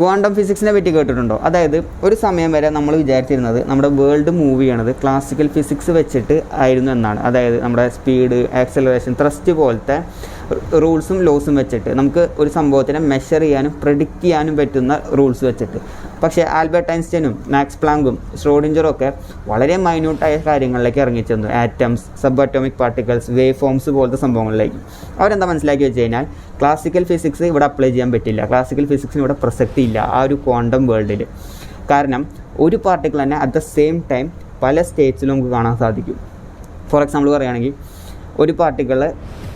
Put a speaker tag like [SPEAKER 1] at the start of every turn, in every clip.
[SPEAKER 1] Quantum ഫിസിക്സിനെ പറ്റി കേട്ടിട്ടുണ്ടോ? അതായത് ഒരു സമയം വരെ നമ്മൾ വിചാരിച്ചിരുന്നത് നമ്മുടെ വേൾഡ് മൂവ് ചെയ്യണത് ക്ലാസിക്കൽ ഫിസിക്സ് വെച്ചിട്ട് ആയിരുന്നു എന്നാണ്. അതായത് നമ്മുടെ സ്പീഡ്, ആക്സലറേഷൻ, ത്രസ്റ്റ് പോലത്തെ റൂൾസും ലോസും വെച്ചിട്ട് നമുക്ക് ഒരു സംഭവത്തിനെ മെഷർ ചെയ്യാനും പ്രെഡിക്റ്റ് ചെയ്യാനും പറ്റുന്ന റൂൾസ് വെച്ചിട്ട്. പക്ഷേ ആൽബർട്ട് ഐൻസ്റ്റൈനും മാക്സ് പ്ലാങ്കും ഷ്രോഡിഞ്ചറും ഒക്കെ വളരെ മൈന്യൂട്ടായ കാര്യങ്ങളിലേക്ക് ഇറങ്ങിച്ചെന്നു. Atoms, sub atomic particles, wave forms പോലത്തെ സംഭവങ്ങളിലേക്ക്. അവരെന്താ മനസ്സിലാക്കി വെച്ച് കഴിഞ്ഞാൽ ക്ലാസിക്കൽ ഫിസിക്സ് ഇവിടെ അപ്ലൈ ചെയ്യാൻ പറ്റില്ല, ക്ലാസിക്കൽ ഫിസിക്സിന് ഇവിടെ പ്രസക്തി ഇല്ല ആ ഒരു ക്വാണ്ടം വേൾഡിൽ. കാരണം ഒരു പാർട്ടിക്കിൾ തന്നെ അറ്റ് ദ സെയിം ടൈം പല സ്റ്റേറ്റ്സിലും നമുക്ക് കാണാൻ സാധിക്കും. ഫോർ എക്സാമ്പിൾ പറയുകയാണെങ്കിൽ ഒരു പാർട്ടിക്കിൾ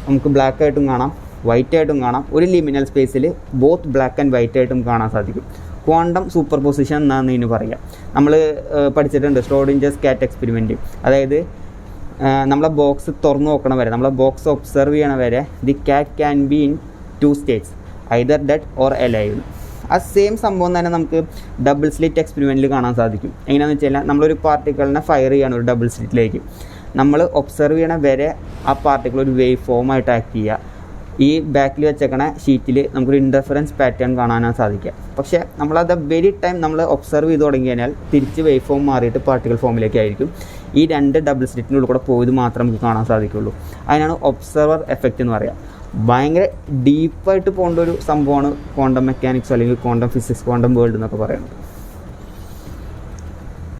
[SPEAKER 1] നമുക്ക് ബ്ലാക്ക് ആയിട്ടും കാണാം, വൈറ്റ് ആയിട്ടും കാണാം. ഒരു ലിമിനൽ സ്പേസിൽ ബോത്ത് ബ്ലാക്ക് ആൻഡ് വൈറ്റ് ആയിട്ടും കാണാൻ സാധിക്കും. ക്വാണ്ടം സൂപ്പർ പൊസിഷൻ എന്നാണ് ഇതിന് പറയുക. നമ്മൾ പഠിച്ചിട്ടുണ്ട് ഷ്രോഡിഞ്ചേഴ്സ് കാറ്റ് എക്സ്പെരിമെൻറ്റ്. അതായത് നമ്മളെ ബോക്സ് തുറന്നു നോക്കണ വരെ, നമ്മളെ ബോക്സ് ഒബ്സർവ് ചെയ്യണ വരെ ദി കാറ്റ് can be in 2 states, either dead or alive. ആ സെയിം സംഭവം തന്നെ നമുക്ക് ഡബിൾ സ്ലിറ്റ് എക്സ്പെരിമെൻറ്റിൽ കാണാൻ സാധിക്കും. എങ്ങനെയാണെന്ന് വെച്ച് കഴിഞ്ഞാൽ നമ്മളൊരു പാർട്ടിക്കിളിനെ ഫയർ ചെയ്യണം ഒരു ഡബിൾ സ്ലിറ്റിലേക്ക്. നമ്മൾ ഒബ്സർവ് ചെയ്യണ വരെ ആ പാർട്ടിക്കിൾ ഒരു വേവ് ഫോമായിട്ട് ആക്ട് ചെയ്യുക. ഈ ബാക്കിൽ വെച്ചേക്കണ ഷീറ്റിൽ നമുക്കൊരു ഇൻ്റർഫറൻസ് പാറ്റേൺ കാണാനാണ് സാധിക്കുക. പക്ഷേ നമ്മളത് വെരി ടൈം നമ്മൾ ഒബ്സർവ് ചെയ്ത് തുടങ്ങി കഴിഞ്ഞാൽ തിരിച്ച് വേവ് ഫോം മാറിയിട്ട് പാർട്ടിക്കൽ ഫോമിലേക്കായിരിക്കും. ഈ 2 ഡബിൾ സ്ലിറ്റിനുള്ളിൽ കൂടെ പോയത് മാത്രമേ നമുക്ക് കാണാൻ സാധിക്കുള്ളൂ. അതിനാണ് ഒബ്സർവർ എഫക്റ്റ് എന്ന് പറയുക. ഭയങ്കര ഡീപ്പായിട്ട് പോകേണ്ട ഒരു സംഭവമാണ് ക്വാണ്ടം മെക്കാനിക്സ് അല്ലെങ്കിൽ ക്വാണ്ടം ഫിസിക്സ്, ക്വാണ്ടം വേൾഡ് എന്നൊക്കെ പറയുന്നത്.